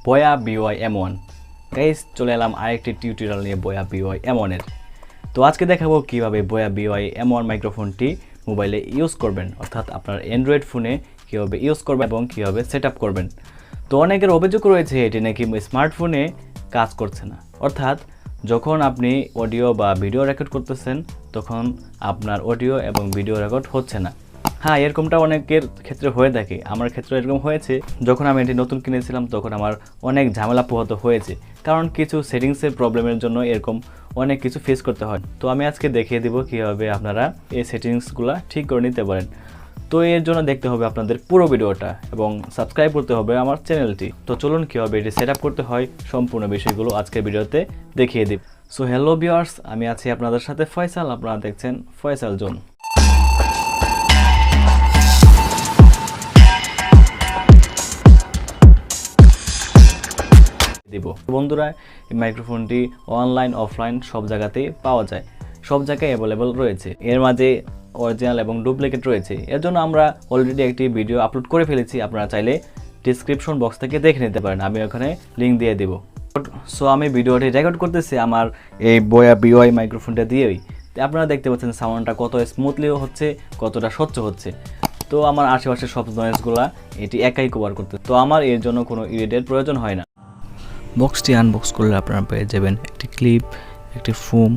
বয়া বুoy M1 guys চলে এলাম আরেকটি টিউটোরিয়াল নিয়ে বয়া বুoy M1 এর। তো আজকে দেখাবো কিভাবে বয়া বুoy M1 মাইক্রোফোনটি মোবাইলে ইউজ করবেন, অর্থাৎ আপনার অ্যান্ড্রয়েড ফোনে কিভাবে ইউজ করবেন এবং কিভাবে সেটআপ করবেন। তো অনেকের অভিযোগ রয়েছে এটি নাকি স্মার্টফোনে কাজ করছে না, অর্থাৎ যখন আপনি অডিও বা ভিডিও রেকর্ড করতেছেন তখন আপনার অডিও এবং ভিডিও রেকর্ড হচ্ছে না। হ্যাঁ, এরকমটা অনেকের ক্ষেত্রে হয়ে থাকে, আমার ক্ষেত্রে এরকম হয়েছে। যখন আমি এটি নতুন কিনেছিলাম তখন আমার অনেক ঝামেলা পোহাতে হয়েছে, কারণ কিছু সেটিংসের প্রবলেমের জন্য এরকম অনেক কিছু ফেস করতে হয়। তো আমি আজকে দেখিয়ে দিব কীভাবে আপনারা এই সেটিংসগুলো ঠিক করে নিতে পারেন। তো এর জন্য দেখতে হবে আপনাদের পুরো ভিডিওটা এবং সাবস্ক্রাইব করতে হবে আমার চ্যানেলটি। তো চলুন কীভাবে এটি সেট আপ করতে হয় সম্পূর্ণ বিষয়গুলো আজকের ভিডিওতে দেখিয়ে দিব। সো হ্যালো ভিউয়ার্স, আমি আছি আপনাদের সাথে ফয়সাল, আপনারা দেখছেন ফয়সাল জোন। বন্ধুরা, এই মাইক্রোফোনটি অনলাইন অফলাইন সব জায়গাতেই পাওয়া যায়, সব জায়গায় অ্যাভেলেবল রয়েছে। এর মাঝে অরিজিনাল এবং ডুপ্লিকেট রয়েছে। এর জন্য আমরা অলরেডি একটি ভিডিও আপলোড করে ফেলেছি, আপনারা চাইলে ডিসক্রিপশন বক্স থেকে দেখে নিতে পারেন, আমি ওখানে লিঙ্ক দিয়ে দিব। সো আমি ভিডিওটি রেকর্ড করতেছি আমার এই বয়া বুoy মাইক্রোফোনটা দিয়েই। আপনারা দেখতে পাচ্ছেন সাউন্ডটা কত স্মুথলিও হচ্ছে, কতটা স্বচ্ছ হচ্ছে। তো আমার আশেপাশে সব নয়েজগুলা এটি একাই কভার করতে, তো আমার এর জন্য কোনো এডিটের প্রয়োজন হয় না। বক্সটি আনবক্স করলে আপনারা পেয়ে যাবেন একটি ক্লিপ, একটি ফোম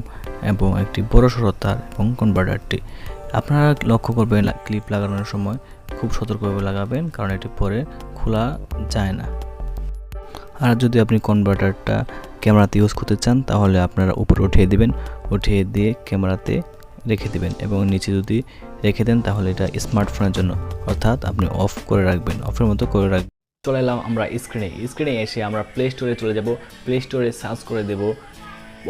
এবং একটি বড় সড়ো তার এবং কনভার্টারটি। আপনারা লক্ষ্য করবেন ক্লিপ লাগানোর সময় খুব সতর্কভাবে লাগাবেন, কারণ এটি পরে খোলা যায় না। আর যদি আপনি কনভার্টারটা ক্যামেরাতে ইউজ করতে চান তাহলে আপনারা উপরে উঠিয়ে দিবেন, উঠিয়ে দিয়ে ক্যামেরাতে রেখে দিবেন এবং নিচে যদি রেখে দেন তাহলে এটা স্মার্টফোনের জন্য, অর্থাৎ আপনি অফ করে রাখবেন, অফের মতো করে রাখবেন। চলে এলাম আমরা স্ক্রিনে এসে আমরা প্লে স্টোরে চলে যাব। প্লে স্টোরে সার্চ করে দেব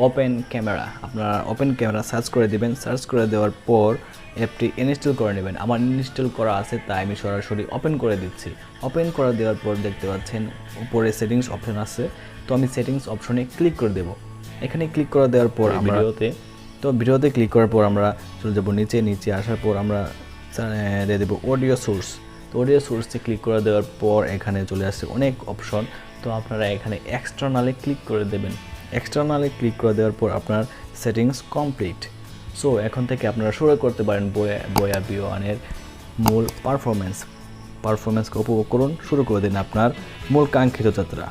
ওপেন ক্যামেরা। আপনারা ওপেন ক্যামেরা সার্চ করে দেবেন। সার্চ করে দেওয়ার পর অ্যাপটি ইনস্টল করে নেবেন। আমার ইনস্টল করা আছে তাই আমি সরাসরি ওপেন করে দিচ্ছি। ওপেন করে দেওয়ার পর দেখতে পাচ্ছেন উপরে সেটিংস অপশন আছে, তো আমি সেটিংস অপশনে ক্লিক করে দেব। এখানে ক্লিক করে দেওয়ার পর ভিডিওতে ক্লিক করার পর আমরা চলে যাব নিচে আসার পর আমরা দিয়ে দেবো অডিও সোর্স। তো অডিও সোর্সে ক্লিক করে দেওয়ার পর এখানে চলে আসছে অনেক অপশন, তো আপনারা এখানে এক্সটার্নালে ক্লিক করে দেবেন। এক্সটার্নালে ক্লিক করে দেওয়ার পর আপনার সেটিংস কমপ্লিট। সো এখন থেকে আপনারা শুরু করতে পারেন বয়া বুoy এর মূল পারফরমেন্সকে উপভোগ করুন, শুরু করে দিন আপনার মূল কাঙ্ক্ষিত যাত্রা।